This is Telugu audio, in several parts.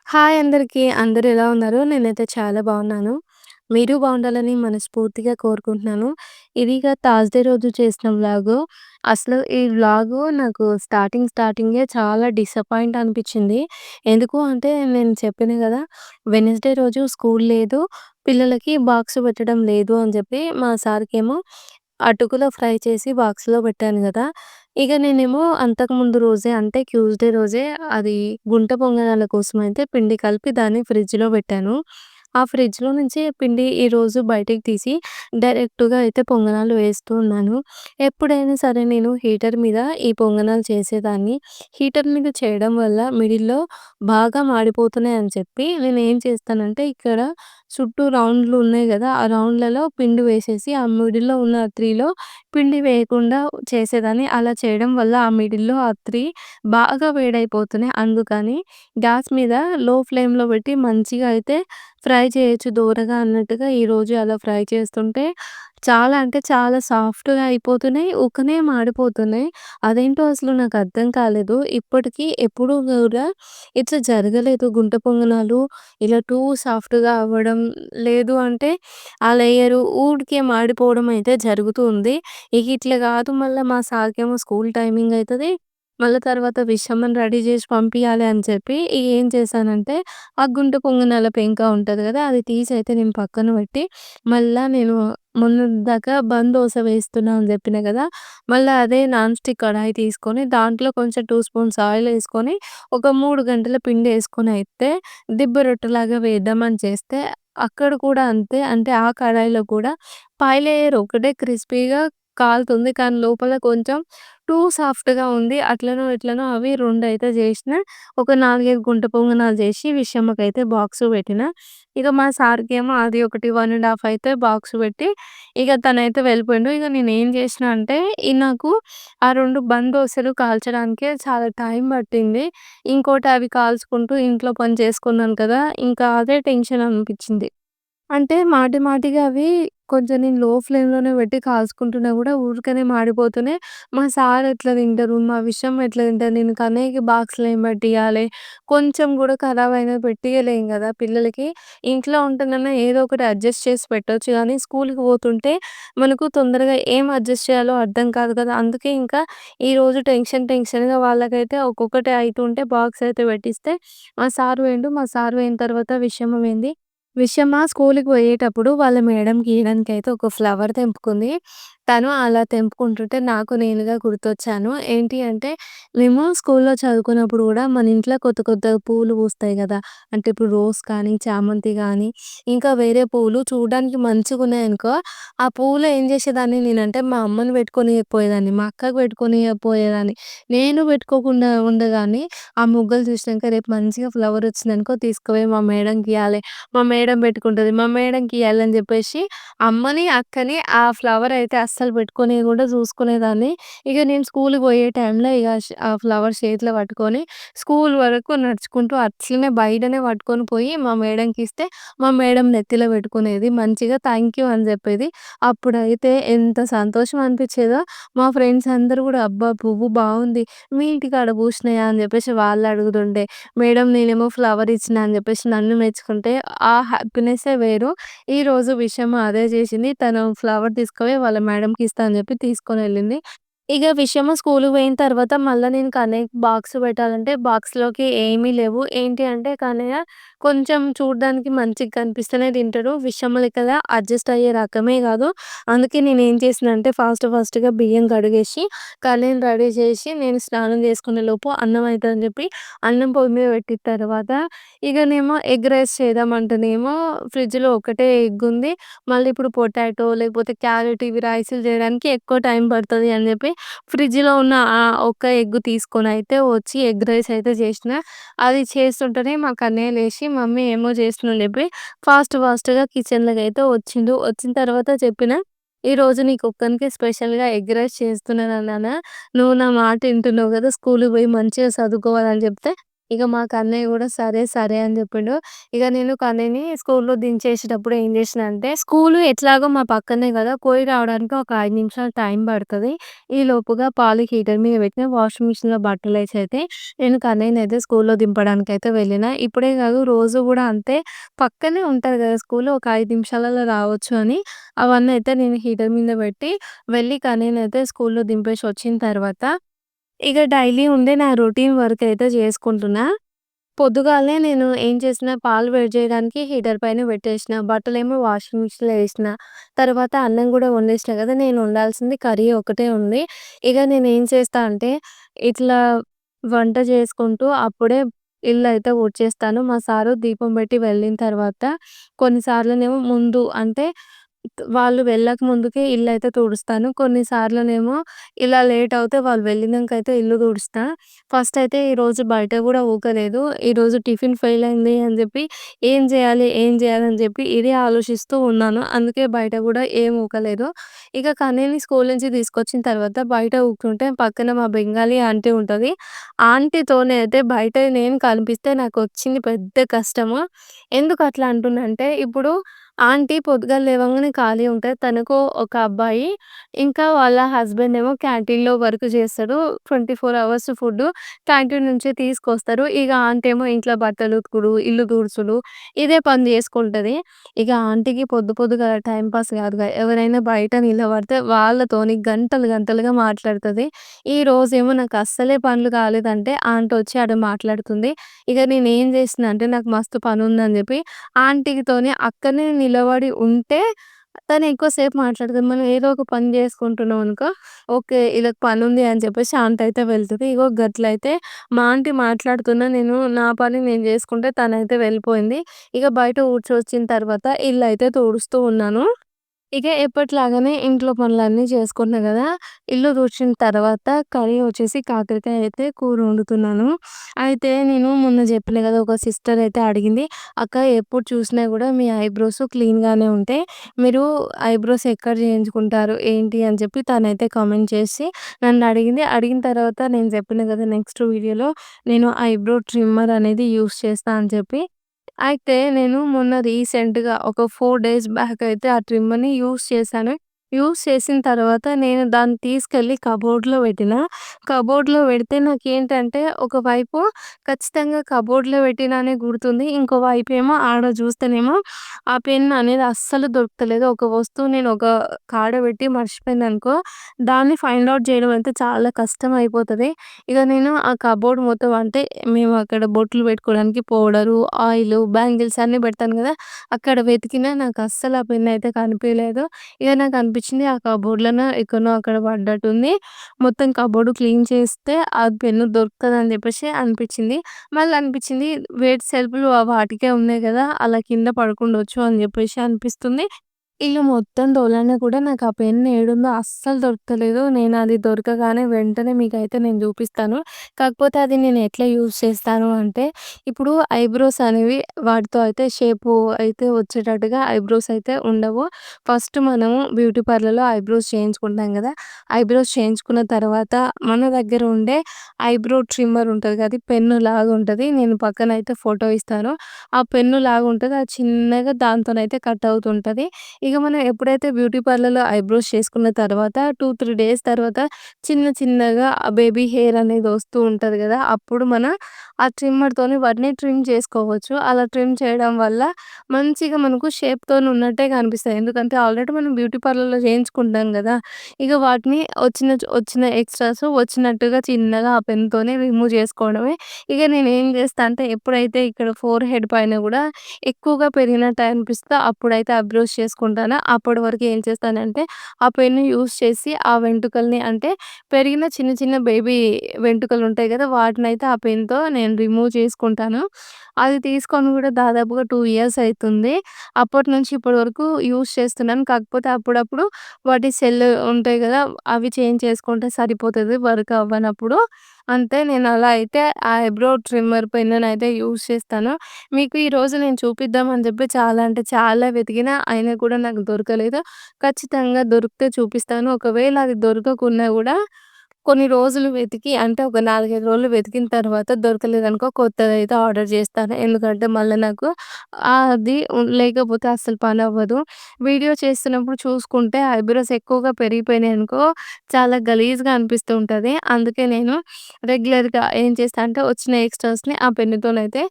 హాయ్ అందరికీ. అందరూ ఎలా ఉన్నారు? నేనైతే చాలా బాగున్నాను. మీరు బాగుండాలని మనస్ఫూర్తిగా కోరుకుంటున్నాను. ఇదిగ థర్స్‌డే రోజు చేసిన వ్లాగు. అసలు ఈ వ్లాగు నాకు స్టార్టింగే చాలా డిసప్పాయింట్ అనిపిచ్చింది. ఎందుకు అంటే నేను చెప్పాను గదా! వెడ్నెస్‌డే రోజు స్కూల్ లేదు. పిల్లలకి బాక్స్ పెట్టడం లేదు అని జెప్పి మా సార్‌కేమో అటుకుల ఫ్రై చేసి బాక్స్‌లో పెట్టాను గదా! ఇగ నేనేమో అంతకుముందు రోజే అంటే ట్యూస్‌డే రోజే అది గుంట పొంగనాల కోసమైతే పిండి కలిపి దాన్ని ఫ్రిడ్జ్‌లో పెట్టాను. ఆ ఫ్రిడ్జ్‌లో నుంచి పిండి ఈరోజు బయటికి తీసి డైరెక్ట్‌గా అయితే పొంగనాలు వేస్తూ ఉన్నాను. ఎప్పుడైనా సరే నేను హీటర్ మీద ఈ పొంగనాలు చేసేదాన్ని. హీటర్ మీద చేయడం వల్ల మిడిల్‌లో బాగా మాడిపోతున్నాయి అని చెప్పి నేనేం చేస్తానంటే ఇక్కడ చుట్టూ రౌండ్‌లు ఉన్నాయి గదా! ఆ రౌండ్‌లలో పిండి వేసేసి ఆ మిడిల్‌లో ఉన్న 3లో పిండి వేయకుండా చేసేదాన్ని. అలా చేయడం వల్ల ఆ మిడిల్‌లో ఆ 3 బాగా వేడైపోతున్నాయి. అందుకని గ్యాస్ మీద లో ఫ్లేమ్‌లో పెట్టి మంచిగా అయితే ఫ్రై చేయొచ్చు దోరగా అన్నట్టుగా ఈరోజు అలా ఫ్రై చేస్తుంటే చాలా అంటే చాలా సాఫ్ట్‌గా అయిపోతున్నాయి. ఊకనే మాడిపోతున్నాయి. అదేంటో అసలు నాకు అర్థం కాలేదు. ఇప్పటికి ఎప్పుడు గూడా ఇట్లా జరగలేదు. గుంట పొంగనాలు ఇలా టూ సాఫ్ట్‌గా అవ్వడం, లేదు అంటే ఆ లేయరు ఊరికే మాడిపోవడం అయితే జరుగుతూ ఉంది. ఇక ఇట్లా గాదు మళ్ళా మా సార్‌కేమో స్కూల్ టైమింగ్ అయితది. మళ్ళా తర్వాత విషమని రెడీ జేసి పంపియాలి అని చెప్పి ఏం చేశానంటే, ఆ గుంట పొంగనాల పెంక ఉంటది గదా! అది తీసైతే నేను పక్కన పెట్టి, మళ్ళా నేను మొన్నటిదాకా దోస వేస్తున్నా అని జెప్పినా గదా! మళ్ళా అదే నాన్ స్టిక్ కడాయి తీసుకొని దాంట్లో కొంచెం 2 స్పూన్స్ ఆయిలేసుకొని, ఒక 3 గంటల పిండేసుకొనయితే దిబ్బ రొట్టెలాగా వేద్దామని చేస్తే, అక్కడ కూడా అంతే. అంటే ఆ కడాయిలో కూడా పై లేయర్ ఒకటే క్రిస్పీగా కాలుతుంది. కానీ లోపల కొంచెం టూ సాఫ్ట్‌గా ఉంది. అట్లనో ఇట్లనో అవి 2 అయితే జేషినా. ఒక 4, 5 గుంట పొంగనాలు జేసి విషమ్మకైతే బాక్సు పెట్టినా. ఇక మా సార్‌కేమో అది ఒకటి 1 ½ అయితే బాక్స్ పెట్టి, ఇక తనైతే వెళ్ళిపోయిండు. ఇక నేనేం జేషినా అంటే, నాకు ఆ 2 దోసలు కాల్చడానికే చాలా టైం పట్టింది. ఇంకోటి అవి కాల్చుకుంటూ ఇంట్లో పని చేసుకున్నాను కదా! ఇంకా అదే టెన్షన్ అనిపిచ్చింది. అంటే మాటి మాటిగా అవి కొంచెం నేను లో ఫ్లేమ్‌లోనే పెట్టి కాల్చుకుంటున్నా గూడా ఊరికనే మాడిపోతున్నాయి. మా సార్ ఎట్లా తింటరు? మా విషయం ఎట్లా తింటరు? నేను కన్నయ్యకి బాక్స్‌లో ఏం పెట్టియాలి? కొంచెం గూడా ఖరాబ్ అయినది పెట్టియలేం గదా! పిల్లలకి. ఇంట్లో ఉంటేనన్నా ఏదో ఒకటి అడ్జస్ట్ చేసి పెట్టొచ్చు గానీ, స్కూల్‌కి పోతుంటే మనకు తొందరగా ఏం అడ్జస్ట్ చేయాలో అర్థం కాదు కదా! అందుకే ఇంకా ఈరోజు టెన్షన్‌గా వాళ్ళకైతే ఒక్కొక్కటి అయితుంటే బాక్స్ అయితే పెట్టిస్తే మా సార్ పోయిండు. మా సార్ పోయిన తర్వాత విషమమేంది విషమ స్కూలుకి పోయేటప్పుడు వాళ్ళ మేడంకి ఇయడానికైతే ఒక ఫ్లవర్ తెంపుకుంది. తను అలా తెంపుకుంటుంటే నాకు నేనుగా గుర్తొచ్చాను. ఏంటి అంటే మేము స్కూల్లో చదువుకున్నప్పుడు గూడా మన ఇంట్లో కొత్త కొత్తగా పూలు పూస్తాయి గదా! అంటే ఇప్పుడు రోజ్ కానీ, చామంతి గానీ, ఇంకా వేరే పూలు చూడడానికి మంచిగున్నాయనుకో, ఆ పూలు ఏం చేసేదాన్ని నేనంటే మా అమ్మని పెట్టుకొనియకపోయేదాన్ని. మా అక్కకి పెట్టుకొనియకపోయేదాన్ని. నేను పెట్టుకోకుండా ఉండగానే ఆ మొగ్గలు చూసినాక రేపు మంచిగా ఫ్లవర్ వచ్చిందనుకో తీసుకుపోయి మా మేడంకియ్యాలి. మా మేడం పెట్టుకుంటది. మా మేడంకియ్యాలని జెప్పేసి అమ్మని, అక్కని ఆ ఫ్లవర్ అయితే అస్సలు పెట్టుకోనియకుండా చూసుకునేదాన్ని. ఇగ నేను స్కూలుకి పోయే టైంలో ఇగ ఆ ఫ్లవర్ చేతిలో పట్టుకొని స్కూల్ వరకు నడుచుకుంటూ అట్లనే బయటనే పట్టుకొని పోయి మా మేడంకిస్తే, మా మేడం నెత్తిలో పెట్టుకునేది. మంచిగా థాంక్ యూ అని జెప్పేది. అప్పుడైతే ఎంత సంతోషం అనిపిచ్చేదో మా ఫ్రెండ్స్ అందరూ గూడా "అబ్బా! పువ్వు బావుంది. మీ ఇంటికాడ పూసినాయా?" అని జెప్పేసి వాళ్ళు అడుగుతుండే. మేడం నేనేమో ఫ్లవర్ ఇచ్చినా అని జెప్పేసి నన్ను మెచ్చుకుంటే ఆ హ్యాపీనెస్సే వేరు. ఈరోజు విషయం అదే జేసింది. తను ఫ్లవర్ తీసుకపోయి వాళ్ళ మేడంకి ఇస్తా అని జెప్పి తీసుకొనెళ్ళింది. ఇగ విషయము స్కూలుకి పోయిన తర్వాత మళ్ళా నేను కన్నయ్యకి బాక్స్ పెట్టాలంటే బాక్స్‌లోకి ఏమీ లేవు. ఏంటి అంటే కన్నయ్య కొంచెం చూడ్డానికి మంచిగా కనిపిస్తేనే తింటాడు. విషయం లెక్కల అడ్జస్ట్ అయ్యే రకమే గాదు. అందుకే నేనేం చేసినా అంటే ఫాస్ట్‌గా బియ్యం కడిగేసి, కన్నయ్యని రెడీ చేసి నేను స్నానం చేసుకునే లోపు అన్నం అయితదని జెప్పి అన్నం పొయ్యి మీద పెట్టిన తర్వాత ఇగనేమో ఎగ్ రైస్ చేద్దామంటేనేమో ఫ్రిడ్జ్‌లో ఒకటే ఎగ్ ఉంది. మళ్ళీ ఇప్పుడు పొటాటో లేకపోతే క్యారెట్ ఇవి రైసులు చేయడానికి ఎక్కువ టైం పడతది అని జెప్పి ఫ్రిడ్జ్‌లో ఉన్న ఆ ఒక్క ఎగ్ తీసుకొనైతే వచ్చి ఎగ్ రైస్ అయితే చేషినా. అది చేస్తుంటేనే మా కన్నయ్య లేసి మమ్మీ ఏమో చేస్తున్నా అని చెప్పి ఫాస్ట్‌గా కిచెన్‌లోకైతే వచ్చిండు. వచ్చిన తర్వాత చెప్పినా, "ఈరోజు నీకొక్కనికే స్పెషల్‌గా ఎగ్ రైస్ చేస్తున్నాను నాన్న. నువ్వు నా మాట ఇంటున్నావు గదా! స్కూలుకి పోయి మంచిగా చదువుకోవాలి" అని చెప్తే ఇక మా కన్నయ్య గూడా సరే, సరే అని జెప్పిండు. ఇగ నేను కన్నయ్యని స్కూల్‌లో దించేసేటప్పుడు ఏం జేసినా అంటే, స్కూలు ఎట్లాగో మా పక్కనే గదా! పోయి రావడానికి ఒక 5 నిమిషాలు టైం పడతది. ఈలోపుగా పాలు హీటర్ మీద పెట్టిన, వాషింగ్ మిషన్‌లో బట్టలేసైతే నేను కన్నయ్యనైతే స్కూల్‌లో దింపడానికైతే వెళ్ళిన. ఇప్పుడే గాదు రోజు గూడా అంతే. పక్కనే ఉంటది గదా స్కూలు. ఒక 5 నిమిషాలలో రావచ్చు అని అవన్నీ అయితే నేను హీటర్ మీద పెట్టి వెళ్ళి కన్నయ్యనైతే స్కూల్‌లో దింపేసొచ్చిన తర్వాత ఇగ డైలీ ఉండే నా రొటీన్ వర్క్ అయితే జేసుకుంటున్నా. పొద్దుగాలనే నేను ఏం చేసిన, పాలు వేడి జేయడానికి హీటర్ పైన పెట్టేసిన. బట్టలేమో వాషింగ్ మిషన్‌లో ఏసిన. తర్వాత అన్నం గూడా వండేసిన గదా! నేను వండాల్సింది కర్రీ ఒకటే ఉంది. ఇగ నేనేం చేస్తా అంటే, ఇట్లా వంట చేసుకుంటూ అప్పుడే ఇల్లయితే ఊడ్చేస్తాను. మా సారు దీపం పెట్టి వెళ్ళిన తర్వాత కొన్నిసార్లునేమో ముందు అంటే వాళ్ళు వెళ్ళక ముందుకే ఇల్లయితే తుడుస్తాను. కొన్నిసార్లునేమో ఇలా లేట్ అవుతే వాళ్ళు వెళ్ళినంకైతే ఇల్లు తుడుస్తా. ఫస్ట్ అయితే ఈరోజు బయట గూడా ఊకలేదు. ఈరోజు టిఫిన్ ఫెయిల్ అయింది అని జెప్పి ఏం జేయాలి? ఏం జేయాలి? అని జెప్పి ఇదే ఆలోచిస్తూ ఉన్నాను. అందుకే బయట గూడా ఏం ఊకలేదు. ఇక కన్నయ్యని స్కూల్ నుంచి తీసుకొచ్చిన తర్వాత బయట ఊకుంటే పక్కన మా బెంగాలీ ఆంటీ ఉంటది. ఆంటీతోనే అయితే బయట నేను కనిపిస్తే నాకొచ్చింది పెద్ద కష్టము. ఎందుకు అట్లా అంటున్నా అంటే ఇప్పుడు ఆంటీ పొద్దుగాల లేవంగానే ఖాళీ ఉంటది. తనకు ఒక అబ్బాయి, ఇంకా వాళ్ళ హస్బెండ్ ఏమో క్యాంటీన్‌లో వర్క్ చేస్తాడు. 24 అవర్స్ ఫుడ్డు క్యాంటీన్ నుంచే తీసుకొస్తారు. ఇగ ఆంటీ ఏమో ఇంట్లో బట్టలు ఉతుకుడు, ఇల్లు తుడుచుడు ఇదే పని చేసుకుంటది. ఇగ ఆంటీకి పొద్దుగాల టైమ్ పాస్ కాదుగా. ఎవరైనా బయట నిలబడితే వాళ్ళతోని గంటలు గంటలుగా మాట్లాడుతది. ఈరోజేమో నాకు అస్సలే పనులు కాలేదంటే ఆంటీ వచ్చి ఆడ మాట్లాడుతుంది. ఇగ నేనేం చేసినా అంటే నాకు మస్తు పనుందని చెప్పి ఆంటీతోని అక్కడనే నిలబడి ఉంటే తను ఎక్కువ సేపు మాట్లాడతది. మనం ఏదో ఒక పని చేసుకుంటున్నాం అనుకో, ఓకే. ఈళ్ళకి పనుంది అని చెప్పేసి ఆంటీ అయితే వెళ్తది. ఇగో గట్లయితే మా ఆంటీ మాట్లాడుతున్నా నేను నా పని నేను చేసుకుంటే తనైతే వెళ్ళిపోయింది. ఇక బయట ఊడ్చొచ్చిన తర్వాత ఇల్లయితే తుడుస్తూ ఉన్నాను. ఇక ఎప్పటిలాగానే ఇంట్లో పనులన్నీ చేసుకున్నా గదా! ఇల్లు తుడిచిన తర్వాత కర్రీ వచ్చేసి కాకరకాయ అయితే కూర వండుతున్నాను. అయితే నేను మొన్న జెప్పిన గదా! ఒక సిస్టర్ అయితే అడిగింది. "అక్క ఎప్పుడు చూసినా గూడా మీ ఐబ్రోస్ క్లీన్‌గానే ఉంటాయి. మీరు ఐబ్రోస్ ఎక్కడ చేయించుకుంటారు? ఏంటి?" అని చెప్పి తనైతే కామెంట్ చేసి నన్నడిగింది. అడిగిన తర్వాత నేను చెప్పిన గదా! నెక్స్ట్ వీడియోలో నేను ఐబ్రో ట్రిమ్మర్ అనేది యూజ్ చేస్తా అని చెప్పి. అయితే నేను మొన్న రీసెంట్‌గా ఒక 4 డేస్ బ్యాక్ అయితే ఆ ట్రిమ్మర్‌ని యూజ్ చేశాను. యూజ్ చేసిన తర్వాత నేను దాన్ని తీసుకెళ్ళి కబోర్డ్‌లో పెట్టిన. కబోర్డ్‌లో పెడితే నాకేంటంటే ఒకవైపు ఖచ్చితంగా కబోర్డ్‌లో పెట్టినా అనే గుర్తుంది. ఇంకో వైపేమో ఆడ చూస్తేనేమో ఆ పెన్ అనేది అస్సలు దొరుకుతలేదు. ఒక వస్తువు నేను ఒక కాడ పెట్టి మర్చిపోయాననుకో, దాన్ని ఫైండ్ ఔట్ చేయడం అయితే చాలా కష్టం అయిపోతది. ఇగ నేను ఆ కబోర్డ్ మొత్తం అంటే మేము అక్కడ బొట్లు పెట్టుకోవడానికి పౌడరు, ఆయిలు, బ్యాంగిల్స్ అన్నీ పెడతాను గదా! అక్కడ వెతికినా నాకస్సలు ఆ పెన్నయితే కనిపియలేదు. ఇగ నాకనిపించింది ఆ కబోర్డ్‌లోనో ఎక్కడనో అక్కడ పడ్డట్టుంది. మొత్తం కబోర్డ్ క్లీన్ చేస్తే ఆ పెన్ను దొరుకుతదని జెప్పేసి అనిపించింది. మళ్ళీ అనిపించింది వెయిట్ సెల్ఫ్‌లు వాటికే ఉన్నాయి గదా! అలా కింద పడకుండొచ్చు అని జెప్పేసి అనిపిస్తుంది. ఇల్లు మొత్తం తోలానా కూడా నాకు ఆ పెన్ ఏడుందో అస్సలు దొరకలేదు. నేనది దొరకగానే వెంటనే మీకైతే నేను జూపిస్తాను. కాకపోతే అది నేను ఎట్లా యూజ్ చేస్తాను అంటే, ఇప్పుడు ఐబ్రోస్ అనేవి వాటితో అయితే షేపు అయితే వచ్చేటట్టుగా ఐబ్రోస్ అయితే ఉండవు. ఫస్ట్ మనము బ్యూటీ పార్లర్‌లో ఐబ్రోస్ చేయించుకుంటాం గదా! ఐబ్రోస్ చేయించుకున్న తర్వాత మన దగ్గర ఉండే ఐబ్రో ట్రిమ్మర్ ఉంటది కదా! అది పెన్నులాగా ఉంటది. నేను పక్కనైతే ఫోటో ఇస్తాను. ఆ పెన్నులాగా ఉంటది. అది చిన్నగా దాంతోనైతే కట్ అవుతుంటది. ఇగ మనం ఎప్పుడైతే బ్యూటీ పార్లర్‌లో ఐబ్రోస్ చేసుకున్న తర్వాత 2, 3 డేస్ తర్వాత చిన్నగా ఆ బేబీ హెయిర్ అనేది వస్తూ ఉంటది గదా! అప్పుడు ఆ ట్రిమ్మర్‌తోని వాటిని ట్రిమ్ చేసుకోవచ్చు. అలా ట్రిమ్ చేయడం వల్ల మంచిగా మనకు షేప్‌తోని ఉన్నట్టే కనిపిస్తాయి. ఎందుకంటే ఆల్రెడీ మనం బ్యూటీ పార్లర్‌లో చేయించుకుంటాం గదా! ఇగ వాటిని వచ్చిన ఎక్స్‌ట్రాస్ వచ్చినట్టుగా చిన్నగా ఆ పెన్‌తోని రిమూవ్ చేసుకోవడమే. ఇగ నేనేం చేస్తా అంటే ఎప్పుడైతే ఇక్కడ ఫోర్ హెడ్ పైన గూడా ఎక్కువగా పెరిగినట్టు అనిపిస్తే అప్పుడైతే ఐబ్రోస్ చేసుకుంటాను. అప్పటి వరకు ఏం చేస్తానంటే, ఆ పెన్ను యూజ్ చేసి ఆ వెంట్రుకల్ని అంటే పెరిగిన చిన్న బేబీ వెంట్రుకలుంటాయి గదా! వాటినైతే ఆ పెన్‌తో నేను రిమూవ్ చేసుకుంటాను. అది తీసుకొని గూడా దాదాపుగా 2 ఇయర్స్ అయితుంది. అప్పటినుంచి ఇప్పటి వరకు యూజ్ చేస్తున్నాను. కాకపోతే అప్పుడప్పుడు వాటి సెల్ ఉంటాయి గదా! అవి చేంజ్ చేసుకుంటే సరిపోతది వర్క్ అవ్వనప్పుడు. అంతే నేను అలా అయితే ఆ ఐబ్రో ట్రిమ్మర్ పెన్నునైతే యూజ్ చేస్తాను. మీకు ఈరోజు నేను చూపిద్దాం అని చెప్పి చాలా అంటే చాలా వెతికినా అయినా కూడా నాకు దొరకలేదు. ఖచ్చితంగా దొరికితే చూపిస్తాను. ఒకవేళ అది దొరకకున్నా గూడా కొన్ని రోజులు వెతికి అంటే ఒక 4, 5 రోజులు వెతికిన తర్వాత దొరకలేదనుకో కొత్తదైతే ఆర్డర్ జేస్తాను. ఎందుకంటే మళ్ళా నాకు అది లేకపోతే అస్సలు పనవ్వదు. వీడియో చేస్తున్నప్పుడు చూసుకుంటే ఐబ్రోస్ ఎక్కువగా పెరిగిపోయినాయనుకో చాలా గలీజ్‌గా అనిపిస్తూ ఉంటది. అందుకే నేను రెగ్యులర్‌గా ఏం చేస్తా అంటే వచ్చిన ఎక్స్‌ట్రాస్‌ని ఆ పెన్నుతోనైతే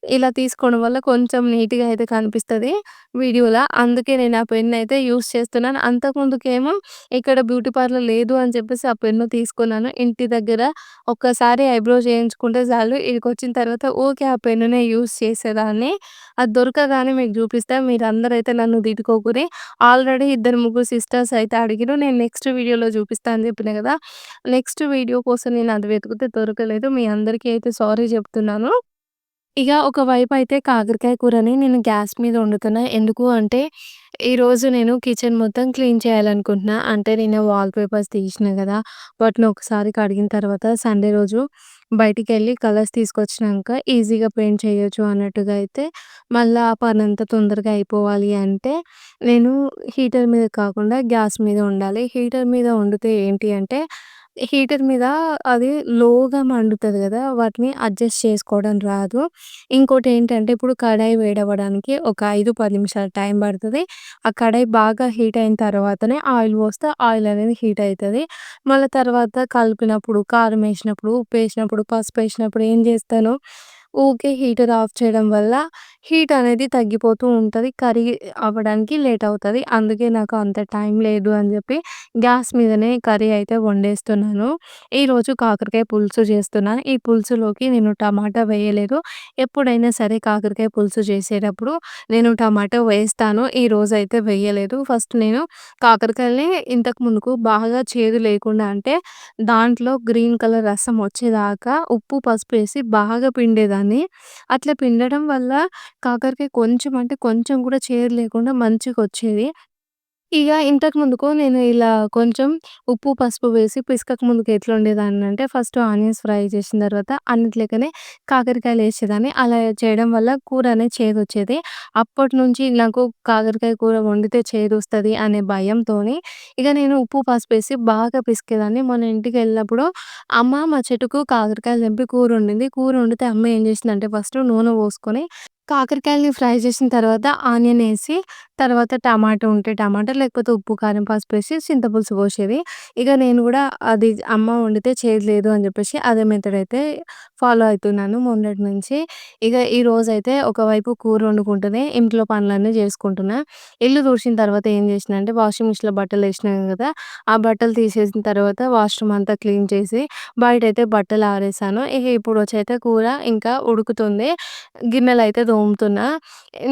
ఇలా తీసుకోవడం వల్ల కొంచెం నీట్‌గా అయితే కనిపిస్తది వీడియోలా. అందుకే నేను ఆ పెన్నయితే యూజ్ చేస్తున్నాను. అంతకుముందుకేమో ఇక్కడ బ్యూటీ పార్లర్ లేదు అని చెప్పేసి ఆ పెన్ను తీసుకున్నాను. ఇంటి దగ్గర ఒక్కసారి ఐబ్రో చేయించుకుంటే చాలు. ఈడికొచ్చిన తర్వాత ఊకే ఆ పెన్నునే యూజ్ చేసేదాన్ని. అది దొరకగానే మీకు జూపిస్తా. మీరందరైతే నన్ను తిట్టుకోకురి. ఆల్రెడీ ఇద్దరు, ముగ్గురు సిస్టర్స్ అయితే అడిగిర్రు. నేను నెక్స్ట్ వీడియోలో జూపిస్తా అని జెప్పిన గదా! నెక్స్ట్ వీడియో కోసం నేను అది వెతికితే దొరకలేదు. మీ అందరికీ అయితే సారీ జెప్తున్నాను. ఇగ ఒకవైపయితే కాకరకాయ కూరని నేను గ్యాస్ మీద వండుతున్నా. ఎందుకు అంటే, ఈరోజు నేను కిచెన్ మొత్తం క్లీన్ చేయాలనుకుంటున్నా. అంటే నేను వాల్ పేపర్స్ తీసినా గదా! వాటిని ఒకసారి కడిగిన తర్వాత సండే రోజు బయటికెళ్ళి కలర్స్ తీసుకొచ్చినంక ఈజీగా పెయింట్ చేయొచ్చు అన్నట్టుగా అయితే, మళ్ళా ఆ పనంతా తొందరగా అయిపోవాలి అంటే, నేను హీటర్ మీద కాకుండా గ్యాస్ మీద వండాలి. హీటర్ మీద వండితే ఏంటి అంటే హీటర్ మీద అది లోగా మండుతది గదా! వాటిని అడ్జస్ట్ చేసుకోవడం రాదు. ఇంకోటేంటంటే ఇప్పుడు కడాయి వేడవ్వడానికి ఒక 5, 10 నిమిషాలు టైం పడతది. ఆ కడాయి బాగా హీట్ అయిన తర్వాతనే ఆయిల్ పోస్తే ఆయిల్ అనేది హీట్ అయితది. మళ్ళా తర్వాత కలిపినప్పుడు, కారమేసినప్పుడు, ఉప్పేసినప్పుడు, పసుపేసినప్పుడు ఏం జేస్తాను, ఊకే హీటర్ ఆఫ్ చేయడం వల్ల హీట్ అనేది తగ్గిపోతూ ఉంటది. కర్రీ అవ్వడానికి లేట్ అవుతది. అందుకే నాకు అంత టైం లేదు అని జెప్పి గ్యాస్ మీదనే కర్రీ అయితే వండేస్తున్నాను. ఈరోజు కాకరకాయ పులుసు చేస్తున్నాను. ఈ పులుసులోకి నేను టమాటా వేయలేదు. ఎప్పుడైనా సరే కాకరకాయ పులుసు చేసేటప్పుడు నేను టమాటో వేస్తాను. ఈరోజైతే వేయలేదు. ఫస్ట్ నేను కాకరకాయలని ఇంతకు ముందుకు బాగా చేదు లేకుండా అంటే దాంట్లో గ్రీన్ కలర్ రసం వచ్చేదాకా ఉప్పు, పసుపేసి బాగా పిండేదాన్ని. అట్లా పిండడం వల్ల కాకరకాయ కొంచెం అంటే కొంచెం కూడా చేదు లేకుండా మంచిగొచ్చేది. ఇగ ఇంతకు ముందుకు నేను ఇలా కొంచెం ఉప్పు, పసుపు వేసి పిసకక ముందుకు ఎట్లుండేదాన్నంటే ఫస్ట్ ఆనియన్స్ ఫ్రై చేసిన తర్వాత అన్నిట్లెక్కనే కాకరకాయలేసేదాన్ని. అలా చేయడం వల్ల కూర అనేది చేదొచ్చేది. అప్పటినుంచి నాకు కాకరకాయ కూర వండితే చేదొస్తది అనే భయంతోని ఇగ నేను ఉప్పు, పసుపేసి బాగా పిసికేదాన్ని. మొన్న ఇంటికెళ్ళినప్పుడు అమ్మ మా చెట్టుకు కాకరకాయలు తెంపి కూరొండింది. కూరొండితే అమ్మ ఏం చేసిందంటే ఫస్ట్ నూనె పోసుకొని కాకరకాయలని ఫ్రై చేసిన తర్వాత ఆనియన్ ఏసి, తర్వాత టమాటా ఉంటే టమాటా, లేకపోతే ఉప్పు, కారం, పసుపేసి చింతపులుసు పోసేది. ఇక నేను గూడా అది అమ్మ వండితే చేదు లేదు అని జెప్పేసి అదే మెథడ్ అయితే ఫాలో అయితున్నాను మొన్నటి నుంచి. ఇగ ఈరోజైతే ఒకవైపు కూర వండుకుంటూనే ఇంట్లో పనులన్నీ జేసుకుంటున్నా. ఇల్లు తుడిచిన తర్వాత ఏం జేసినా అంటే వాషింగ్ మిషన్‌లో బట్టలేసినా గదా! ఆ బట్టలు తీసేసిన తర్వాత వాష్‌రూమ్ అంతా క్లీన్ చేసి, బయటైతే బట్టలు ఆరేసాను. ఇక ఇప్పుడొచ్చైతే కూర ఇంకా ఉడుకుతుంది. గిన్నెలైతే తోముతున్నా.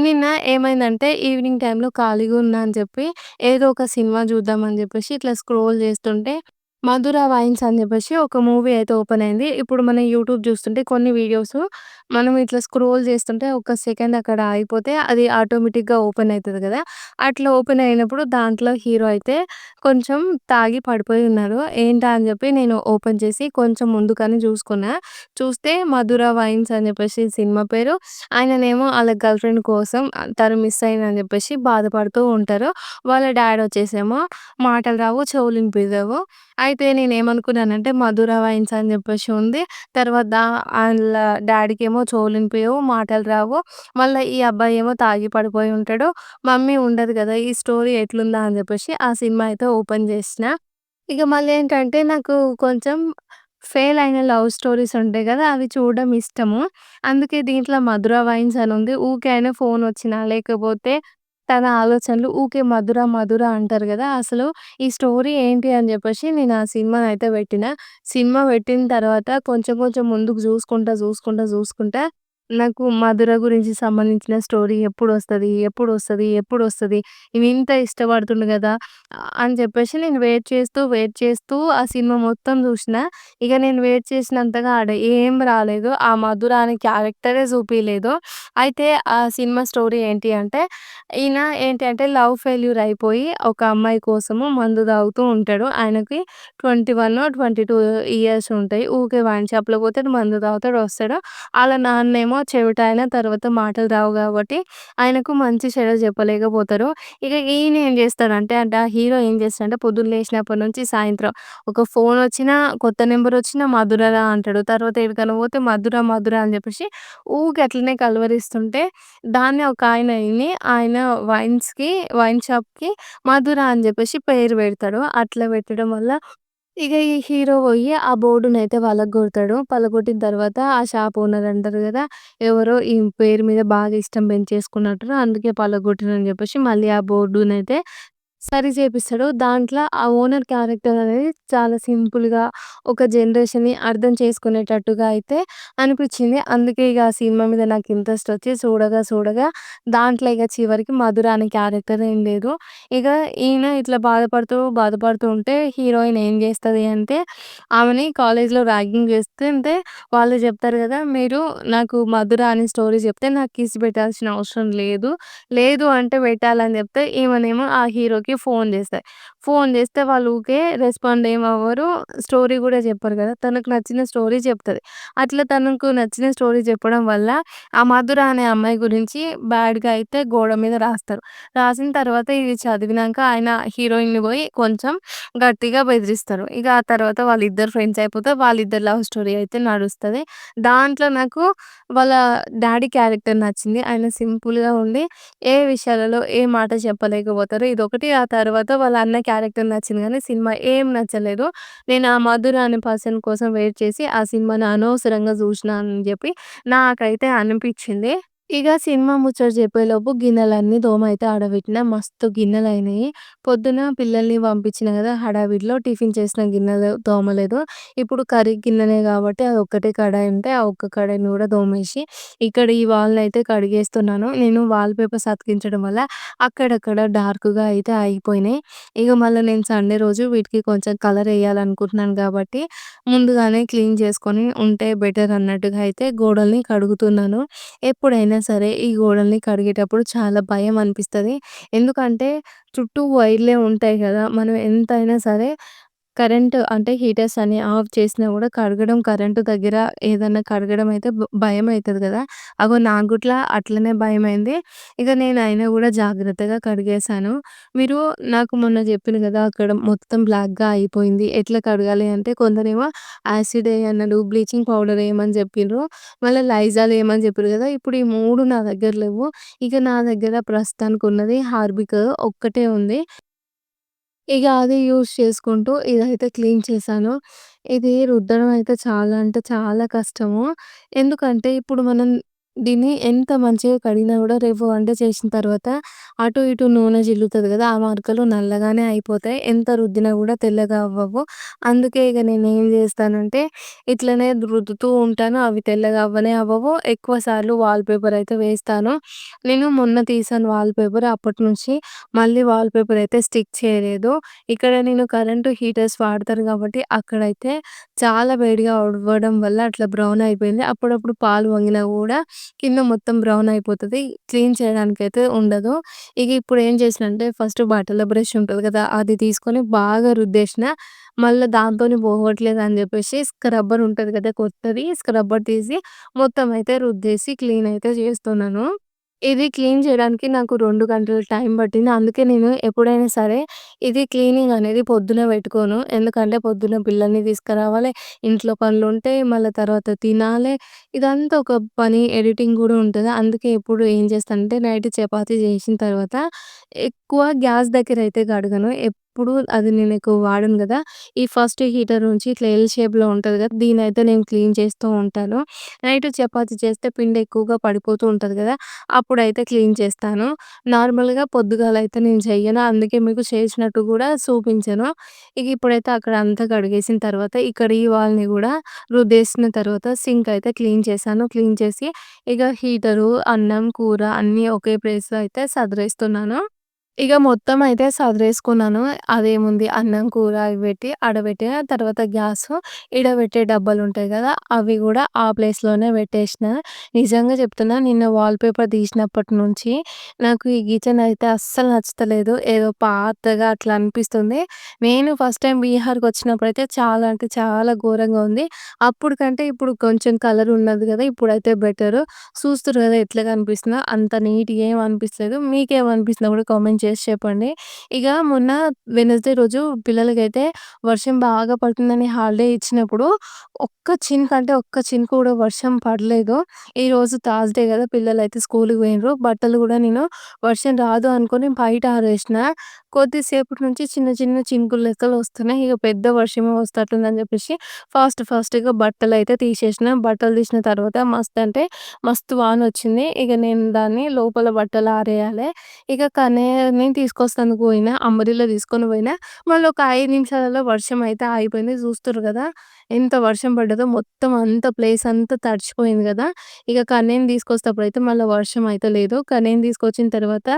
నిన్న ఏమైందంటే ఈవినింగ్ టైమ్‌లో ఖాళీగా ఉన్నా అని చెప్పి ఏదో ఒక సినిమా చూద్దాం అని చెప్పేసి ఇట్లా స్క్రోల్ చేస్తుంటే 'మధుర వైన్స్' అని చెప్పేసి ఒక మూవీ అయితే ఓపెన్ అయింది. ఇప్పుడు మనం యూట్యూబ్ చూస్తుంటే కొన్ని వీడియోస్ మనం ఇట్లా స్క్రోల్ చేస్తుంటే ఒక సెకండ్ అక్కడ ఆగిపోతే అది ఆటోమేటిక్‌గా ఓపెన్ అయితది కదా! అట్లా ఓపెన్ అయినప్పుడు దాంట్లో హీరో అయితే కొంచెం తాగి పడిపోయి ఉన్నారు. ఏంటా అని చెప్పి నేను ఓపెన్ చేసి కొంచెం ముందుకని చూసుకున్నా. చూస్తే 'మధుర వైన్స్' అని చెప్పేసి సినిమా పేరు. ఆయననేమో ఆళ్ళ గర్ల్ ఫ్రెండ్ కోసం తను మిస్ అయిందని చెప్పేసి బాధపడుతూ ఉంటారు. వాళ్ళ డ్యాడ్ వచ్చేసేమో మాటలు రావు, చెవులు ఇనిపియవు. అయితే నేనేమనుకున్నానంటే 'మధుర వైన్స్' అని చెప్పేసి ఉంది. తర్వాత ఆళ్ళ డ్యాడీకేమో చెవులు ఇనిపియవు, మాటలు రావు. మళ్ళా ఈ అబ్బాయేమో తాగి పడిపోయి ఉంటాడు. మమ్మీ ఉండదు కదా! ఈ స్టోరీ ఎట్లుందా అని చెప్పేసి ఆ సినిమా అయితే ఓపెన్ చేసిన. ఇక మళ్ళీ ఏంటంటే నాకు కొంచెం ఫెయిల్ అయిన లవ్ స్టోరీస్ ఉంటాయి గదా! అవి చూడడం ఇష్టము. అందుకే దీంట్లో 'మధుర వైన్స్' అని ఉంది. ఊకే ఆయన ఫోనొచ్చినా, లేకపోతే తన ఆలోచనలు ఊకే మధుర, మధుర అంటారు గదా! అసలు ఈ స్టోరీ ఏంటి అని జెప్పేసి నేను ఆ సినిమానైతే పెట్టినా. సినిమా పెట్టిన తర్వాత కొంచెం కొంచెం ముందుకు జూసుకుంటా నాకు మధుర గురించి సంబంధించిన స్టోరీ ఎప్పుడొస్తది? ఎప్పుడొస్తది? ఎప్పుడొస్తది? ఇంత ఇష్టపడుతుండు గదా! అని చెప్పేసి నేను వెయిట్ చేస్తూ ఆ సినిమా మొత్తం జూషినా. ఇగ నేను వెయిట్ చేసినంతగా ఆడ ఏం రాలేదు. ఆ మధుర అనే క్యారెక్టరే జూపియలేదు. అయితే ఆ సినిమా స్టోరీ ఏంటి అంటే, ఈయన ఏంటి అంటే లవ్ ఫెయిల్యూర్ అయిపోయి ఒక అమ్మాయి కోసము మందు తాగుతూ ఉంటాడు. ఆయనకి 21, 22 ఇయర్స్ ఉంటాయి. ఊకే వైన్ షాప్‌లో పోతాడు, మందు తాగుతాడు, వస్తాడు. ఆళ్ళ నాన్నేమో ఆయనేమో చెవిటాయన, తర్వాత మాటలు రావు గాబట్టి, ఆయనకు మంచి చెడులు చెప్పలేకపోతారు. ఇక ఈయన ఏం జేస్తాడంటే అంటే ఆ హీరో ఏం చేస్తాడంటే పొద్దున్న లేసినప్పటి నుంచి సాయంత్రం ఒక ఫోనొచ్చినా, కొత్త నంబరొచ్చినా మధురరా అంటాడు. తర్వాత ఎక్కడికైనా పోతే మధుర, మధుర అని జెప్పేసి ఊకే అట్లనే కలవరిస్తుంటే దాన్ని ఒకాయన ఇని ఆయన వైన్ షాప్‌కి మధుర అని జెప్పేసి పేరు పెడతాడు. అట్లా పెట్టడం వల్ల ఇగ ఈ హీరో బోయి ఆ బోర్డునయితే పలగొడతాడు. పలగొట్టిన తర్వాత ఆ షాప్ ఓనర్ అంటారు గదా! ఎవరో ఈ పేరు మీద బాగా ఇష్టం పెంచేసుకున్నట్టు అందుకే పలగొట్టిరని జెప్పేసి మళ్ళీ ఆ బోర్డునయితే సరి చేపిస్తాడు. దాంట్ల ఆ ఓనర్ క్యారెక్టర్ అనేది చాలా సింపుల్‌గా ఒక జనరేషన్‌ని అర్థం చేసుకునేటట్టుగా అయితే అనిపిచ్చింది. అందుకే ఇగ ఆ సినిమా మీద నాకు ఇంట్రెస్ట్ వచ్చి చూడగా దాంట్లో ఇగ చివరికి మధుర అనే క్యారెక్టర్ ఏం లేదు. ఇగ ఈయన ఇట్లా బాధపడుతూ ఉంటే హీరోయిన్ ఏం జేస్తది అంటే ఆమెని కాలేజ్‌లో ర్యాగింగ్ చేస్తుంటే వాళ్ళు జెప్తారు గదా! మీరు నాకు మధుర అని స్టోరీ చెప్తే నాకు కిస్ పెట్టాల్సిన అవసరం లేదు. లేదు అంటే పెట్టాలని జెప్తే ఈమెనేమో ఆ హీరోకి ఫోను జేస్తది. ఫోను జేస్తే వాళ్ళు ఊకే రెస్పాండ్ ఏమవ్వరు. స్టోరీ గూడా చెప్పరు గదా! తనకు నచ్చిన స్టోరీ చెప్తది. అట్లా తనకు నచ్చిన స్టోరీ చెప్పడం వల్ల ఆ మధుర అనే అమ్మాయి గురించి బ్యాడ్‌గా అయితే గోడ మీద రాస్తారు. రాసిన తర్వాత ఇది చదివినంక ఆయన హీరోయిన్‌ని బోయి కొంచెం గట్టిగా బెదిరిస్తారు. ఇగ ఆ తర్వాత వాళ్ళిద్దరు ఫ్రెండ్స్ అయిపోతారు. వాళ్ళిద్దరి లవ్ స్టోరీ అయితే నడుస్తది. దాంట్లో నాకు వాళ్ళ డ్యాడీ క్యారెక్టర్ నచ్చింది. ఆయన సింపుల్‌గా ఉండి ఏ విషయాలలో ఏ మాట చెప్పలేకపోతారు. ఇదొకటి. ఆ తర్వాత వాళ్ళ అన్న క్యారెక్టర్ నచ్చింది గానీ, సినిమా ఏం నచ్చలేదు. నేను ఆ మధుర అనే పర్సన్ కోసం వెయిట్ చేసి, ఆ సినిమాని అనవసరంగా జూషినా అని జెప్పి నాకైతే అనిపిచ్చింది. ఇగ సినిమా ముచ్చట చెప్పేలోపు గిన్నెలన్నీ తోమైతే ఆడబెట్టిన. మస్తు గిన్నెలయినయి. పొద్దున పిల్లల్ని పంపించిన గదా! హడావిడిలో టిఫిన్ చేసిన గిన్నెలు తోమలేదు. ఇప్పుడు కర్రీ గిన్నెనే గాబట్టి అదొక్కటే కడాయి ఉంటే, ఆ ఒక్క కడాయిని గూడా తోమేసి, ఇక్కడ ఈ వాల్‌నయితే కడిగేస్తున్నాను. నేను వాల్ పేపర్స్ అతికించడం వల్ల అక్కడక్కడ డార్క్‌గా అయితే అయిపోయినాయి. ఇగ మళ్ళా నేను సండే రోజు వీటికి కొంచెం కలరెయ్యాలనుకుంటున్నాను గాబట్టి, ముందుగానే క్లీన్ చేసుకొని ఉంటే బెటర్ అన్నట్టుగా అయితే గోడల్ని కడుగుతున్నాను. ఎప్పుడైనా సరే ఈ గోడల్ని కడిగేటప్పుడు చాలా భయం అనిపిస్తది. ఎందుకంటే చుట్టూ వైర్లే ఉంటాయి గదా! మనం ఎంతైనా సరే కరెంట్ అంటే హీటర్స్ అని ఆఫ్ చేసినా గూడా కడగడం కరెంటు దగ్గర ఏదన్నా కడగడం అయితే భయమైతది గదా! అగో నాకు గుట్లా అట్లనే భయమైంది. ఇక నేను అయినా గూడా జాగ్రత్తగా కడిగేశాను. మీరు నాకు మొన్న జెప్పిర్రు గదా! అక్కడ మొత్తం బ్లాక్‌గా అయిపోయింది. ఎట్లా కడగాలి అంటే కొందరేమో యాసిడ్ ఎయన్నారు, బ్లీచింగ్ పౌడర్ ఎయమని జెప్పిర్రు. మళ్ళా లైజాల్ ఎయమని జెప్పిర్రు గదా! ఇప్పుడు ఈ 3 నా దగ్గర లెవ్వు. ఇక నా దగ్గర ప్రస్తుతానికున్నది హార్పిక్ ఒక్కటే ఉంది. ఇగ అది యూజ్ చేసుకుంటూ ఇదైతే క్లీన్ చేశాను. ఇది రుద్దడం అయితే చాలా అంటే చాలా కష్టము. ఎందుకంటే ఇప్పుడు మనం దీన్ని ఎంత మంచిగా కడిగినా గూడా రేపు వంట చేసిన తర్వాత అటు ఇటు నూనె జిల్లుతది గదా! ఆ మరకలు నల్లగానే అయిపోతాయి. ఎంత రుద్దినా గూడా తెల్లగా అవ్వవు. అందుకే ఇగ నేనేం జేస్తానంటే ఇట్లనే రుద్దుతూ ఉంటాను. అవి తెల్లగా అవ్వనే అవ్వవు. ఎక్కువ సార్లు వాల్ పేపర్ అయితే వేస్తాను. నేను మొన్న తీశాను వాల్ పేపర్. అప్పటినుంచి మళ్ళీ వాల్ పేపర్ అయితే స్టిక్ చేయలేదు. ఇక్కడ నేను కరెంటు హీటర్స్ వాడతాను గాబట్టి, అక్కడైతే చాలా వేడిగా అవ్వడం వల్ల అట్లా బ్రౌన్ అయిపోయింది. అప్పుడప్పుడు పాలు పొంగినా గూడా కింద మొత్తం బ్రౌన్ అయిపోతది. క్లీన్ చేయడానికైతే ఉండదు. ఇగ ఇప్పుడు ఏం చేసినంటే ఫస్ట్ బట్టల బ్రష్ ఉంటది కదా! అది తీసుకొని బాగా రుద్దేసిన. మళ్ళా దాంతోని పోవట్లేదని జెప్పేసి స్క్రబ్బర్ ఉంటది కదా! కొత్తది స్క్రబ్బర్ తీసి మొత్తం అయితే రుద్దేసి క్లీన్ అయితే చేస్తున్నాను. ఇది క్లీన్ చేయడానికి నాకు 2 గంటలు టైం పట్టింది. అందుకే నేను ఎప్పుడైనా సరే ఇది క్లీనింగ్ అనేది పొద్దున పెట్టుకోను. ఎందుకంటే పొద్దున్న పిల్లల్ని తీసుకురావాలి, ఇంట్లో పనులుంటాయి, మళ్ళా తర్వాత తినాలే. ఇదంతా ఒక పని ఎడిటింగ్ గూడా ఉంటది. అందుకే ఎప్పుడు ఏం చేస్తానంటే నైట్ చపాతీ చేసిన తర్వాత ఎక్కువ గ్యాస్ దగ్గరైతే కడగను. ఎప్పుడు అది నేను ఎక్కువ వాడను గదా! ఈ ఫస్ట్ హీటర్ నుంచి ఇట్లా ఎల్ షేప్‌లో ఉంటది గదా! దీన్నయితే నేను క్లీన్ చేస్తూ ఉంటాను. నైట్ చపాతీ చేస్తే పిండి ఎక్కువగా పడిపోతూ ఉంటది గదా! అప్పుడైతే క్లీన్ చేస్తాను. నార్మల్‌గా పొద్దుగాలైతే నేను చెయ్యను. అందుకే మీకు చేసినట్టు గూడా చూపించను. ఇక ఇప్పుడైతే అక్కడ అంతా కడిగేసిన తర్వాత ఇక్కడ ఈ వాల్‌ని గూడా రుద్దేసిన తర్వాత సింక్ అయితే క్లీన్ చేశాను. క్లీన్ చేసి ఇక హీటరు, అన్నం, కూర అన్నీ ఒకే ప్లేస్‌లో అయితే సదిరేస్తున్నాను. ఇగ మొత్తం అయితే సదిరేసుకున్నాను. అదేముంది అన్నం, కూర అవి పెట్టి ఆడబెట్టిన. తర్వాత గ్యాసు ఈడబెట్టే డబ్బాలుంటాయి గదా! అవి గూడా ఆ ప్లేస్‌లోనే పెట్టేషిన. నిజంగా చెప్తున్నా నిన్న వాల్‌పేపర్ తీసినప్పటి నుంచి నాకు ఈ కిచెన్ అయితే అస్సలు నచ్చుతలేదు. ఏదో పాతగా అట్లా అనిపిస్తుంది. నేను ఫస్ట్ టైమ్ బీహార్‌కొచ్చినప్పుడైతే చాలా అంటే చాలా ఘోరంగా ఉంది. అప్పుడు కంటే ఇప్పుడు కొంచెం కలర్ ఉన్నది గదా! ఇప్పుడైతే బెటరు. చూస్తుర్రు గదా ఎట్లా కనిపిస్తుందో. అంత నీట్‌గా ఏం అనిపిస్తలేదు. మీకేమనిపిస్తుందో కూడా కామెంట్ చేసి చెప్పండి. ఇగ మొన్న వెడ్నెస్‌డే రోజు పిల్లలకైతే వర్షం బాగా పడుతుందని హాలిడే ఇచ్చినప్పుడు ఒక్క చినుకు అంటే ఒక్క చినుకు కూడా వర్షం పడలేదు. ఈరోజు థర్స్‌డే గదా! పిల్లలైతే స్కూలుకి పోయిండ్రు. బట్టలు గూడా నేను వర్షం రాదు అనుకోని బయట ఆరేసిన. కొద్దిసేపటి నుంచి చిన్న చిన్న చినుకులు లెక్కలు వస్తున్నాయి. ఇగ పెద్ద వర్షమే వస్తట్టుందని జెప్పేసి ఫాస్ట్‌గా బట్టలైతే తీసేసిన. బట్టలు తీసిన తర్వాత మస్త్ అంటే మస్తు వానొచ్చింది. ఇగ నేను దాన్ని లోపల బట్టలు ఆరేయాలే. ఇక కన్నయ్యని తీసుకొస్తానికి పోయినా, అంబ్రెల్లా తీసుకొని పోయినా. మళ్ళీ ఒక 5 నిమిషాలలో వర్షం అయితే ఆగిపోయింది. చూస్తుర్రు గదా! ఎంత వర్షం పడ్డదో మొత్తం అంతా ప్లేస్ అంతా తడిచిపోయింది గదా! ఇక కన్నయ్యని తీసుకొచ్చేటప్పుడైతే మళ్ళా వర్షం అయితే లేదు. కన్నయ్యని తీసుకొచ్చిన తర్వాత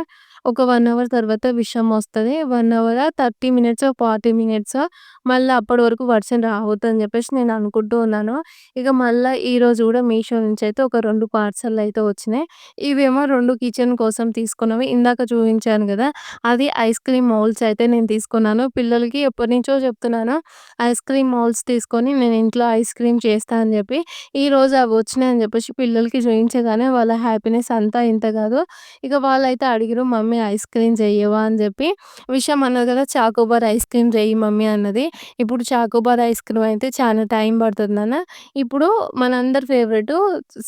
ఒక 1 అవర్ తర్వాత వర్షం వస్తది. 1 అవరా, 30 మినిట్సో, 40 మినిట్సో మళ్ళా అప్పటి వరకు వర్షం రావద్దని జెప్పేసి నేను అనుకుంటూ ఉన్నాను. ఇక మళ్ళా ఈరోజు గూడా మీషో నుంచయితే ఒక 2 పార్సెల్‌లయితే వచ్చినాయి. ఇవేమో 2 కిచెన్ కోసం తీసుకున్నవి. ఇందాక చూయించాను గదా! అది ఐస్ క్రీమ్ మౌల్డ్స్ అయితే నేను తీసుకున్నాను. పిల్లలకి ఎప్పటినుంచో చెప్తున్నాను. ఐస్ క్రీమ్ మౌల్డ్స్ తీసుకొని నేను ఇంట్లో ఐస్ క్రీమ్ చేస్తా అని జెప్పి. ఈరోజు అవి వచ్చినాయని జెప్పేసి పిల్లలకి చూయించగానే వాళ్ళ హ్యాపీనెస్ అంతా ఇంత గాదు. ఇక వాళ్ళైతే అడిగిర్రు, "మమ్మీ ఐస్ క్రీమ్ చెయ్యవా?" అని జెప్పి. విషయం అన్నది గదా! చాకోబార్ ఐస్ క్రీమ్ చెయ్యి మమ్మీ అన్నది. ఇప్పుడు చాకోబార్ ఐస్ క్రీమ్ అయితే చాలా టైం పడతది నాన్న. ఇప్పుడు మనందరి ఫేవరెటు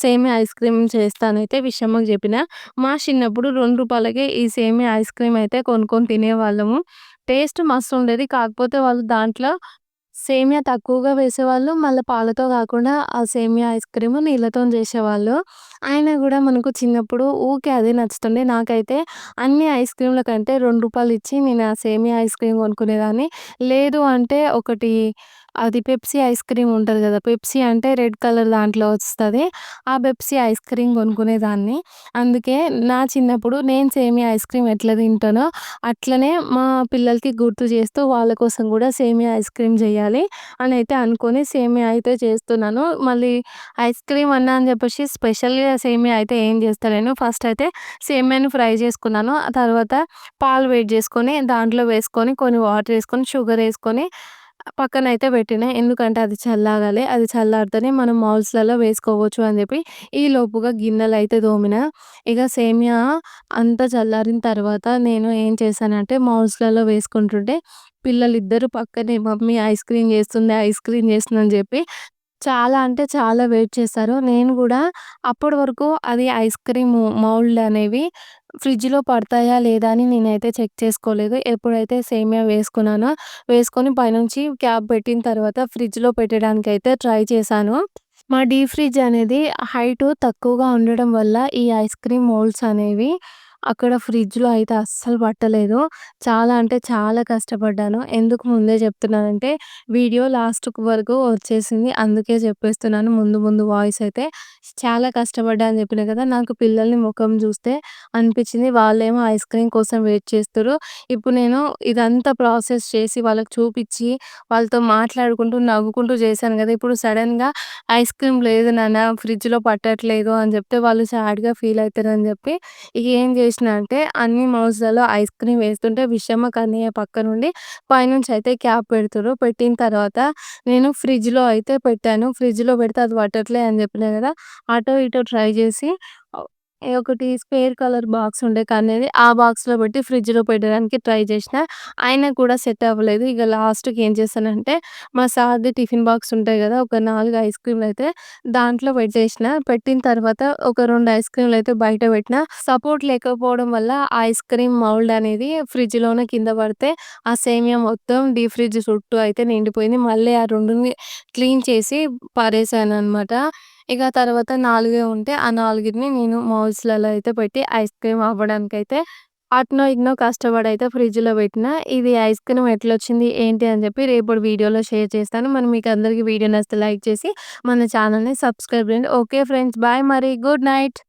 సేమియా ఐస్ క్రీమ్ చేస్తానైతే విషమ్మకి జెప్పిన. మా చిన్నప్పుడు రూ. 2కే ఈ సేమియా ఐస్ క్రీమ్ అయితే కొనుక్కొని తినేవాళ్ళము. టేస్ట్ మస్తుండేది. కాకపోతే వాళ్ళు దాంట్లో సేమియా తక్కువగా వేసేవాళ్ళు. మళ్ళా పాలతో గాకుండా ఆ సేమియా ఐస్ క్రీము నీళ్ళతోని జేసేవాళ్ళు. అయినా గూడా మనకు చిన్నప్పుడు ఊకే అదే నచ్చుతుండే. నాకైతే అన్ని ఐస్ క్రీమ్‌ల కంటే రూ. 2 ఇచ్చి నేను ఆ సేమియా ఐస్ క్రీమ్ కొనుక్కునేదాన్ని. లేదు అంటే ఒకటి అది పెప్సీ ఐస్ క్రీమ్ ఉంటది గదా! పెప్సీ అంటే రెడ్ కలర్ దాంట్లో వస్తది. ఆ పెప్సీ ఐస్ క్రీమ్ కొనుక్కునేదాన్ని. అందుకే నా చిన్నప్పుడు నేను సేమియా ఐస్ క్రీమ్ ఎట్లా తింటానో అట్లనే మా పిల్లలకి గుర్తు చేస్తూ వాళ్ళ కోసం గూడా సేమియా ఐస్ క్రీమ్ జేయాలి అనైతే అనుకోని సేమియా అయితే చేస్తున్నాను. మళ్ళీ ఐస్ క్రీమ్ అన్నా అని జెప్పేసి స్పెషల్‌గా సేమియా అయితే ఏం జేస్తలేను. ఫస్ట్ అయితే సేమియాని ఫ్రై చేసుకున్నాను. ఆ తర్వాత పాలు వేడి జేసుకొని దాంట్లో వేసుకొని కొన్ని వాటర్ ఏసుకొని, షుగర్ ఏసుకొని పక్కనైతే పెట్టినా. ఎందుకంటే అది చల్లాగాలి. అది చల్లారితేనే మనం మౌల్డ్స్‌లలో వేసుకోవచ్చు అని జెప్పి ఈ లోపుగా గిన్నెలైతే తోమిన. ఇగ సేమియా అంతా చల్లారిన తర్వాత నేను ఏం చేశానంటే మౌల్డ్స్‌లలో వేసుకుంటుంటే పిల్లలిద్దరూ పక్కనే మమ్మీ ఐస్ క్రీమ్ జేస్తుంది, ఐస్ క్రీమ్ జేస్తుంది అని జెప్పి చాలా అంటే చాలా వెయిట్ చేశారు. నేను గూడా అప్పటి వరకు అది ఐస్ క్రీము మౌల్డ్ అనేవి ఫ్రిడ్జ్‌లో పడతాయా లేదా అని నేనైతే చెక్ చేసుకోలేదు. ఎప్పుడైతే సేమియా వేసుకున్నానో, వేసుకొని పైనుంచి క్యాప్ పెట్టిన తర్వాత ఫ్రిడ్జ్‌లో పెట్టడానికైతే ట్రై చేశాను. మా డీప్ ఫ్రిడ్జ్ అనేది హైటు తక్కువగా ఉండడం వల్ల ఈ ఐస్ క్రీమ్ మోల్డ్స్ అనేవి అక్కడ ఫ్రిడ్జ్‌లో అయితే అస్సలు పట్టలేదు. చాలా అంటే చాలా కష్టపడ్డాను. ఎందుకు ముందే చెప్తున్నానంటే వీడియో లాస్ట్ వరకు వచ్చేసింది. అందుకే చెప్పేస్తున్నాను ముందు ముందు వాయిస్ అయితే. చాలా కష్టపడ్డా అని చెప్పినా కదా! నాకు పిల్లల్ని ముఖం చూస్తే అనిపించింది వాళ్ళేమో ఐస్ క్రీమ్ కోసం వెయిట్ చేస్తుర్రు. ఇప్పుడు నేను ఇదంతా ప్రాసెస్ చేసి వాళ్ళకి చూపిచ్చి, వాళ్ళతో మాట్లాడుకుంటూ, నవ్వుకుంటూ చేశాను కదా! ఇప్పుడు సడెన్‌గా ఐస్ క్రీమ్ లేదు నాన్న ఫ్రిడ్జ్‌లో పట్టట్లేదు అని చెప్తే వాళ్ళు సాడ్‌గా ఫీల్ అయితారని చెప్పి ఇగ ఏం చేసినా అంటే అన్ని మౌల్డ్స్‌లలో ఐస్ క్రీమ్ వేస్తుంటే విషమ, కన్నయ్య పక్కనుండి పైనుంచి అయితే క్యాప్ పెడుతుర్రు. పెట్టిన తర్వాత నేను ఫ్రిడ్జ్‌లో అయితే పెట్టాను. ఫ్రిడ్జ్‌లో పెడితే అది పట్టట్లే అని చెప్పినా కదా! అటో ఇటో ట్రై చేసి ఒకటి స్పేర్ కలర్ బాక్స్ ఉండే కన్నయ్యది. ఆ బాక్స్‌లో పెట్టి ఫ్రిడ్జ్‌లో పెట్టడానికి ట్రై చేసిన. అయినా కూడా సెట్ అవ్వలేదు. ఇగ లాస్ట్‌కి ఏం చేశానంటే మా సార్‌ది టిఫిన్ బాక్స్ ఉంటాయి గదా! ఒక 4 ఐస్ క్రీమ్‌లయితే దాంట్లో పెట్టేసిన. పెట్టిన తర్వాత ఒక 2 ఐస్ క్రీమ్‌లయితే బయట పెట్టిన. సపోర్ట్ లేకపోవడం వల్ల ఆ ఐస్ క్రీమ్ మౌల్డ్ అనేది ఫ్రిడ్జ్‌లోనే కింద పడితే, ఆ సేమియా మొత్తం డీప్ ఫ్రిడ్జ్ చుట్టూ అయితే నిండిపోయింది. మళ్ళీ ఆ 2ని క్లీన్ చేసి పారేసాననమాట. ఇక తర్వాత 4 ఉంటే, ఆ 4ని నేను మౌల్డ్స్‌లలో అయితే పెట్టి ఐస్ క్రీమ్ అవ్వడానికైతే అట్నో ఇట్నో కష్టపడైతే ఫ్రిడ్జ్‌లో పెట్టిన. ఇది ఐస్ క్రీమ్ ఎట్లొచ్చింది, ఏంటి అని చెప్పి రేపటి వీడియోలో షేర్ చేస్తాను. మరి మీకందరికీ వీడియో నచ్చితే లైక్ చేసి మన ఛానెల్‌ని సబ్స్క్రైబ్ చేయండి. ఓకే ఫ్రెండ్స్, బాయ్ మరి. Good night.